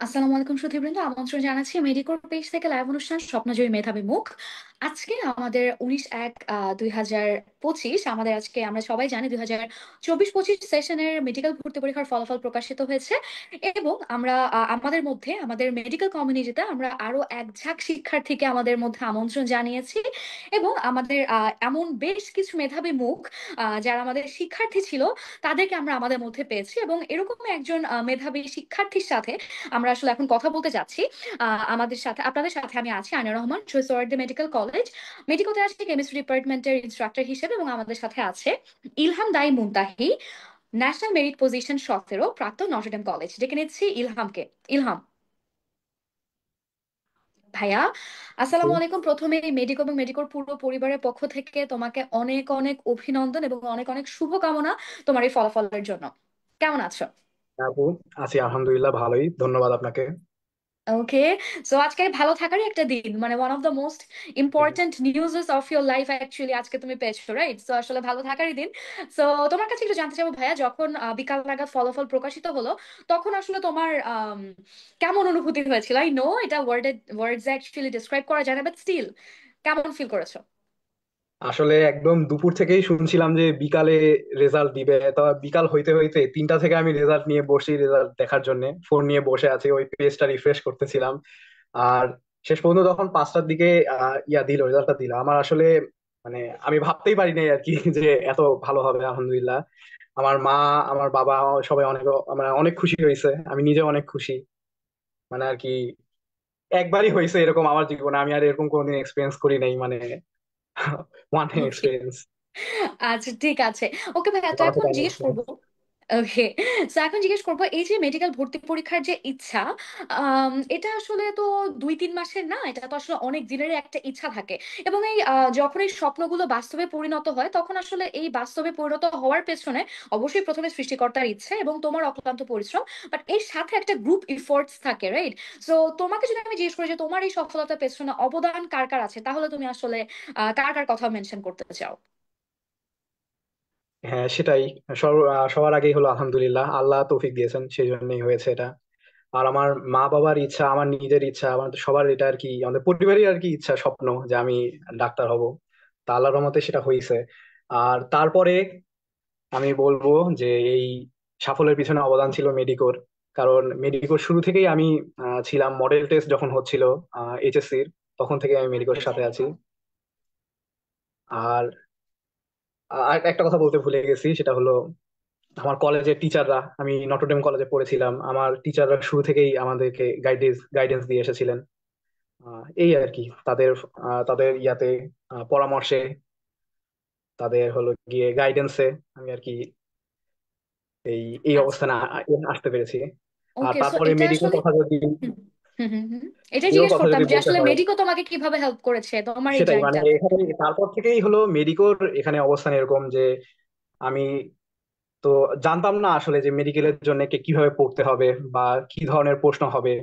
আসসালামু আলাইকুম সুধীবৃন্দ, আমন্ত্রণ জানাচ্ছি মেডিকোর পেজ থেকে লাইভ অনুষ্ঠান স্বপ্নজয়ী মেধাবী মুখ। আজকে আমাদের 19/1/2025, আমাদের আজকে আমরা সবাই জানি 2024-25 সেশনের মেডিকেল ভর্তি পরীক্ষার ফলাফল প্রকাশিত হয়েছে। এবং আমরা আমাদের মধ্যে আমাদের মেডিকেল কমিউনিটিতে আমরা আরো এক ঝাঁক শিক্ষার্থীকে আমাদের মধ্যে আমন্ত্রণ জানিয়েছি। এবং আমাদের এমন বেশ কিছু মেধাবী মুখ যারা আমাদের শিক্ষার্থী ছিল, তাদেরকে আমরা আমাদের মধ্যে পেয়েছি। এবং এরকম একজন মেধাবী শিক্ষার্থীর সাথে আমরা আসলে এখন কথা বলতে যাচ্ছি। আমাদের সাথে আপনাদের সাথে আমি আছি আনিয়া রহমান, সোহরাওয়ার্দী মেডিকেল কলেজ মেডিকোতে আছি কেমিস্ট্রি ডিপার্টমেন্টের ইনস্ট্রাক্টর হিসেবে। এবং আমাদের সাথে আছে ইলহাম দাই মুনতাহি, ন্যাশনাল মেরিট পজিশন 17, প্রাক্তন নটরডেম কলেজ। ডেকে নিচ্ছি ইলহামকে। ইলহাম ভাইয়া, জি, আসসালামু আলাইকুম। প্রথমে এই মেডিকো এবং মেডিকোর পুরো পরিবারের পক্ষ থেকে তোমাকে অনেক অনেক অভিনন্দন এবং অনেক অনেক শুভকামনা তোমার এই ফলাফলের জন্য। কেমন আছো? আপু। আছি আলহামদুলিল্লাহ, ভালোই, ধন্যবাদ আপনাকে। ওকে। সো আজকে ভালো থাকারই একটা দিন, মানে one of the most important নিউজেস of your life actually আজকে তুমি পেয়েছো, রাইট? সো আসলে ভালো থাকারই দিন। সো তোমার কাছে একটু জানতে চাবো ভাইয়া, যখন বিকাল নাগাদ ফলাফল প্রকাশিত হলো, তখন আসলে তোমার কেমন অনুভূতি হয়েছিল? আই নো এটা ওয়ার্ডস অ্যাকচুয়ালি ডিসক্রাইব করা যায় না, বাট স্টিল কেমন ফিল করেছো? আসলে একদম দুপুর থেকেই শুনছিলাম যে বিকালে রেজাল্ট দিবে, তো বিকাল হইতে হইতে 3টা থেকে আমি রেজাল্ট নিয়ে বসি, রেজাল্ট দেখার জন্য ফোন নিয়ে বসে আছি, ওই পেজটা রিফ্রেশ করতেছিলাম। আর শেষ পর্যন্ত যখন 5টার দিকে রেজাল্টটা দিল, আমার আসলে মানে আমি ভাবতেই পারি নাই আর কি যে এত ভালো হবে। আলহামদুলিল্লাহ, আমার মা, আমার বাবা, সবাই অনেক মানে অনেক খুশি হয়েছে, আমি নিজে অনেক খুশি। মানে আর কি একবারই হয়েছে এরকম আমার জীবনে, আমি আর এরকম কোনোদিন এক্সপিরিয়েন্স করি নাই, মানে ওয়ান টাইম ওকে, এক্সপিরিয়েন্স। আচ্ছা ঠিক আছে। ওকে ভাইয়া, তো তোমার এখন কেমন জিজ্ঞেস হচ্ছে? করবো। ওকে, তো এখন জিজ্ঞেস করবো, এই যে মেডিকেল ভর্তি পরীক্ষার যে ইচ্ছা, এটা আসলে তো 2-3 মাসের না, এটা তো আসলে অনেক দিনেরই একটা ইচ্ছা থাকে। এবং এই যখন এই স্বপ্নগুলো বাস্তবে পরিণত হয়, তখন আসলে এই বাস্তবে পরিণত হওয়ার পেছনে অবশ্যই প্রথমে সৃষ্টিকর্তার ইচ্ছে এবং তোমার অক্লান্ত পরিশ্রম, বাট এর সাথে একটা গ্রুপ ইফোর্টস থাকে, রাইট? সো তোমাকে যদি আমি জিজ্ঞেস করি যে তোমার এই সফলতার পেছনে অবদান কার কার আছে, তাহলে তুমি আসলে কার কার কথা মেনশন করতে চাও? হ্যাঁ, সেটাই। সবার আগেই হলো আলহামদুলিল্লাহ, আল্লাহ তৌফিক দিয়েছেন, সেই জন্যই হয়েছে এটা। আর আমার মা বাবার ইচ্ছা, আমার নিজের ইচ্ছা, আমাদের সবার এটা আর কি, আমাদের পরিবারের আর কি ইচ্ছা, স্বপ্ন যে আমি ডাক্তার হব। তা আল্লাহর রহমতে সেটা হয়েছে। আর তারপরে আমি বলবো যে এই সাফল্যের পিছনে অবদান ছিল মেডিকোর। কারণ মেডিকোর শুরু থেকেই আমি ছিলাম, মডেল টেস্ট যখন হচ্ছিল এইচএসসির, তখন থেকে আমি মেডিকোর সাথে আছি। আর আর একটা কথা বলতে ভুলে গেছি, সেটা হলো আমার কলেজের টিচাররা, আমি নটরডেম কলেজে পড়েছিলাম, আমার টিচাররা শুরু থেকেই আমাদেরকে গাইডেন্স দিয়ে এসেছিলেন। এই আর কি, তাদের ইয়াতে, পরামর্শে, তাদের হলো গিয়ে গাইডেন্সে আমি আর কি এই এই আচ্ছা। অবস্থানে আসতে পেরেছি। আর ওকে, সো তারপরে এটা মেডিকেল আসলে কথা যদি হুম হুম হুম হুম। এটাই মেডিকেল জিজ্ঞেস কথা করতাম যদি যে বলতে আসলে হয়, মেডিকো তোমাকে কিভাবে হেল্প করেছে তোমার এই সেটাই, মানে জার্নিটাতে। এখানে তারপর থেকেই হলো মেডিকোর এখানে অবস্থান এরকম যে আমি তো জানতাম না আসলে যে মেডিকেলের জন্য কিভাবে পড়তে হবে বা কি ধরনের প্রশ্ন হবে।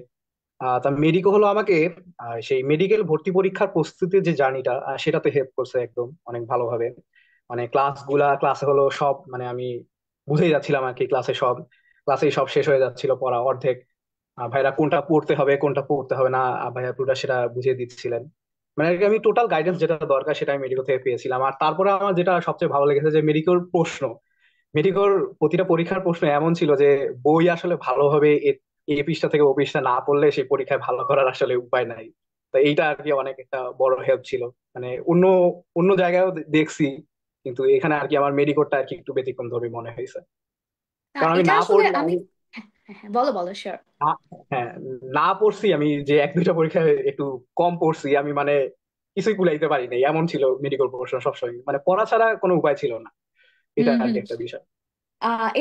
তা মেডিকো হলো আমাকে সেই মেডিকেল ভর্তি পরীক্ষার প্রস্তুতির যে জার্নিটা, সেটাতে হেল্প করছে একদম অনেক ভালোভাবে। মানে ক্লাসে হলো সব, মানে আমি বুঝেই যাচ্ছিলাম আর কি, ক্লাসেই সব শেষ হয়ে যাচ্ছিল পড়া অর্ধেক। ভাইরা কোনটা পড়তে হবে কোনটা পড়তে হবে না, ভাইয়া পুরোটা সেটা বুঝিয়ে দিচ্ছিলেন। মানে আর কি আমি টোটাল গাইডেন্স যেটা দরকার সেটা আমি মেডিকো থেকে পেয়েছিলাম। আর তারপরে আমার যেটা সবচেয়ে ভালো লেগেছে যে মেডিকোর প্রতিটা পরীক্ষার প্রশ্ন এমন ছিল যে বই আসলে ভালোভাবে এই পৃষ্ঠা থেকে ও পৃষ্ঠা না পড়লে সেই পরীক্ষায় ভালো করার আসলে উপায় নাই। তো এইটা আর কি অনেক একটা বড় হেল্প ছিল। মানে অন্য অন্য জায়গায়ও দেখছি, কিন্তু এখানে আর কি আমার মেডিকোরটা আর কি একটু ব্যতিক্রম ধর্মী মনে হয়েছে। কারণ আমি এটা না আসলে পড়লে আমি আমি হ্যাঁ হ্যাঁ, হ্যাঁ, বলো বলো, শিওর। না- হ্যাঁ, না পড়ছি আমি, যে এক দুইটা পরীক্ষায় একটু কম পড়ছি আমি, মানে কিছুই কুলাইতে পারি নাই এমন ছিল মেডিকেল প্রশ্ন সবসময়, মানে পড়া ছাড়া কোনো উপায় ছিল না। এটা হুম আর হুম। কি একটা বিষয়।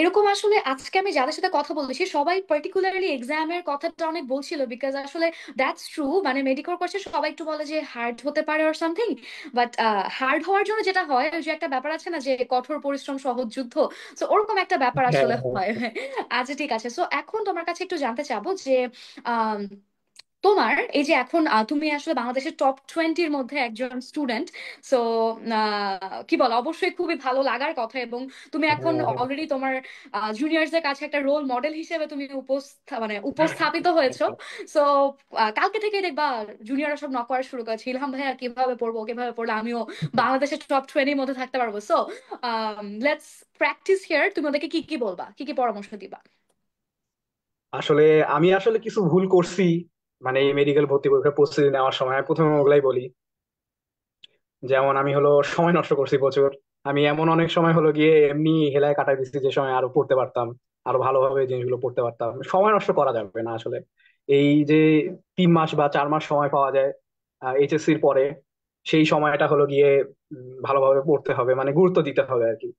এরকম আসলে আজকে আমি যাদের সাথে কথা বলেছি সবাই পার্টিকুলারলি এক্সামের কথাটা অনেক বলছিল, বিকজ আসলে দ্যাটস ট্রু। মানে মেডিকেল কোর্সে সবাই একটু বলে যে হার্ড হতে পারে অর সামথিং, বাট হার্ড হওয়ার জন্য যেটা হয়, ওই যে একটা ব্যাপার আছে না যে কঠোর পরিশ্রম সহজ যুদ্ধ, তো ওরকম একটা ব্যাপার হ্যাঁ, আসলে হ্যাঁ। হয়। আচ্ছা ঠিক আছে, সো এখন তোমার কাছে একটু জানতে চাবো যে তোমার এই যে এখন তুমি আসলে বাংলাদেশের টপ 20-র মধ্যে একজন স্টুডেন্ট, সো কি বল, অবশ্যই খুবই ভালো লাগার কথা। এবং তুমি এখন হ্যাঁ, হ্যাঁ। অলরেডি তোমার জুনিয়রদের কাছে একটা রোল মডেল হিসেবে তুমি উপস্থাপিত হয়েছো। সো কালকে থেকে দেখবা জুনিয়ররা সব নক করা শুরু করেছে, ইলহাম ভাইয়া কিভাবে পড়বো, কিভাবে পড়লে আমিও বাংলাদেশের টপ 20-র মধ্যে থাকতে পারবো। So let's practice here. তুমি ওদেরকে কি কি বলবা, কি কি পরামর্শ দিবা? আসলে আমি আসলে কিছু ভুল করছি, মানে এই মেডিকেল ভর্তি পরীক্ষার প্রস্তুতি নেওয়ার সময় আমি প্রথমে ওগুলাই বলি। যেমন আমি হলো সময় নষ্ট করছি প্রচুর। আমি এমন অনেক সময় হলো গিয়ে এমনি হেলায় কাটাই দিচ্ছি যে সময় আরো পড়তে পারতাম, আরো ভালোভাবে জিনিসগুলো পড়তে পারতাম। সময় নষ্ট করা যাবে না আসলে। এই যে 3 মাস বা 4 মাস সময় পাওয়া যায় এইচএসসির পরে, সেই সময়টা হলো গিয়ে ভালোভাবে পড়তে হবে, মানে গুরুত্ব দিতে হবে আর কি।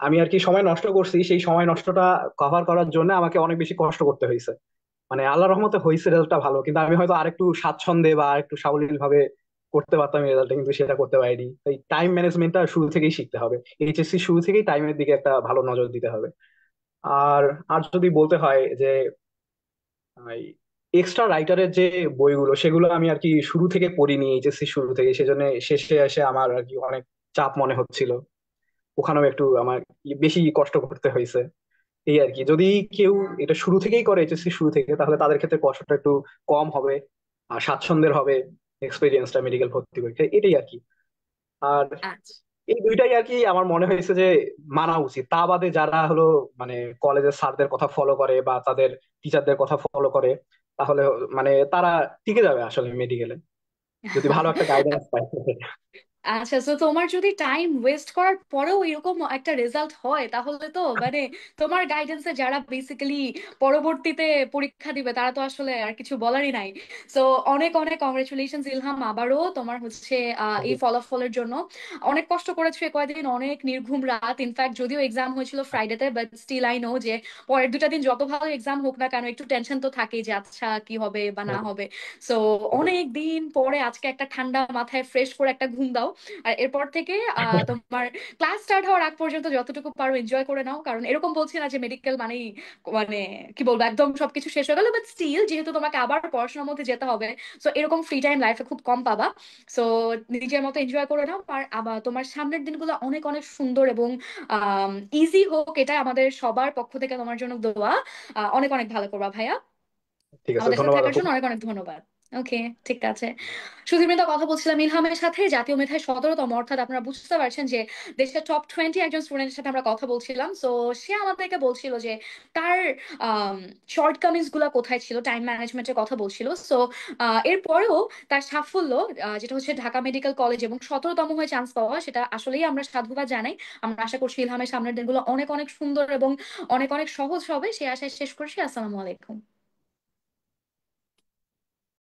আমি আর কি সময় নষ্ট করছি, সেই সময় নষ্টটা কভার করার জন্য আমাকে অনেক বেশি কষ্ট করতে হয়েছে। মানে আল্লাহ রহমতে হয়েছে রেজাল্টটা ভালো, কিন্তু আমি হয়তো আরেকটু স্বাচ্ছন্দ্যে বা আরেকটু সাবলীল ভাবে করতে পারতাম এই রেজাল্টটা, কিন্তু সেটা করতে পারিনি। তাই টাইম ম্যানেজমেন্টটা শুরু থেকেই শিখতে হবে। এইচএসসি শুরু থেকেই টাইমের দিকে একটা ভালো নজর দিতে হবে। আর আর যদি বলতে হয় যে এক্সট্রা রাইটারের যে বইগুলো, সেগুলো আমি আর কি শুরু থেকে পড়িনি এইচএসসি শুরু থেকে, সেজন্য শেষে এসে আমার আর কি অনেক চাপ মনে হচ্ছিল। ওখানেও একটু আমার বেশি কষ্ট করতে হয়েছে। এই আর কি, যদি কেউ এটা শুরু থেকেই করে এইচএসসি শুরু থেকে, তাহলে তাদের ক্ষেত্রে কষ্টটা একটু কম হবে আর স্বাচ্ছন্দ্যের হবে এক্সপিরিয়েন্সটা মেডিকেল ভর্তি পরীক্ষায়, এটাই আর কি। আর আচ্ছা। এই দুইটাই আর কি আমার মনে হয়েছে যে মানা উচিত। তা বাদে যারা হলো মানে কলেজের স্যারদের কথা ফলো করে বা তাদের টিচারদের কথা ফলো করে, তাহলে মানে তারা টিকে যাবে আসলে মেডিকেলে, যদি ভালো একটা গাইডেন্স পায়। আচ্ছা, তো তোমার যদি টাইম ওয়েস্ট করার পরেও এরকম একটা রেজাল্ট হয়, তাহলে তো মানে তোমার গাইডেন্সে যারা বেসিক্যালি পরবর্তীতে পরীক্ষা দিবে তারা তো আসলে আর কিছু বলারই নাই। সো অনেক অনেক কংগ্রেচুলেশনস ইলহাম, আবারও তোমার হচ্ছে এই ফলাফলের জন্য। অনেক কষ্ট করেছো এ কয়দিন, অনেক নির্ঘুম রাত। ইনফ্যাক্ট যদিও এক্সাম হয়েছিল ফ্রাইডেতে, বাট স্টিল আই নো যে পরের 2টা দিন যত ভালো এক্সাম হোক না কেন, একটু টেনশন তো থাকেই যে আচ্ছা কি হবে বা না হবে। সো অনেক দিন পরে আজকে একটা ঠান্ডা মাথায় ফ্রেশ করে একটা ঘুম দাও। আর এরপর থেকে তোমার ক্লাস স্টার্ট হওয়ার আগ পর্যন্ত যতটুকু পারো এনজয় করে নাও। কারণ এরকম বলছি না যে মেডিকেল মানেই মানে কি বলবো একদম সবকিছু শেষ হয়ে গেল, বাট স্টিল যেহেতু তোমাকে আবার পড়াশোনার মধ্যে যেতে হবে, সো এরকম ফ্রি টাইম লাইফে খুব কম পাবা। সো নিজের মতো এনজয় করে নাও। আর আবার তোমার সামনের দিনগুলো অনেক অনেক সুন্দর এবং ইজি হোক, এটা আমাদের সবার পক্ষ থেকে তোমার জন্য দোয়া। অনেক অনেক ভালো করবা ভাইয়া। ঠিক আছে, আমাদের সাথে ধন্যবাদ থাকার আপু। জন্য অনেক অনেক ধন্যবাদ। ওকে, ঠিক আছে। সুধীর, কথা বলছিলাম ইলহামের সাথে, জাতীয় মেধায় 17তম, অর্থাৎ আপনারা বুঝতে পারছেন যে দেশের টপ 20 একজন স্টুডেন্টের সাথে আমরা কথা বলছিলাম। সো সে আমাদেরকে বলছিল যে তার শর্টকামিংস গুলা কোথায় ছিল, টাইম ম্যানেজমেন্টের কথা বলছিল। সো এরপরেও তার সাফল্য, যেটা হচ্ছে ঢাকা মেডিকেল কলেজ এবং 17তম হয়ে চান্স পাওয়া, সেটা আসলেই আমরা সাধুবাদ জানাই। আমরা আশা করছি ইলহামের সামনের দিনগুলো অনেক অনেক সুন্দর এবং অনেক অনেক সহজ হবে, সে আশায় শেষ করছি। আসসালামু আলাইকুম।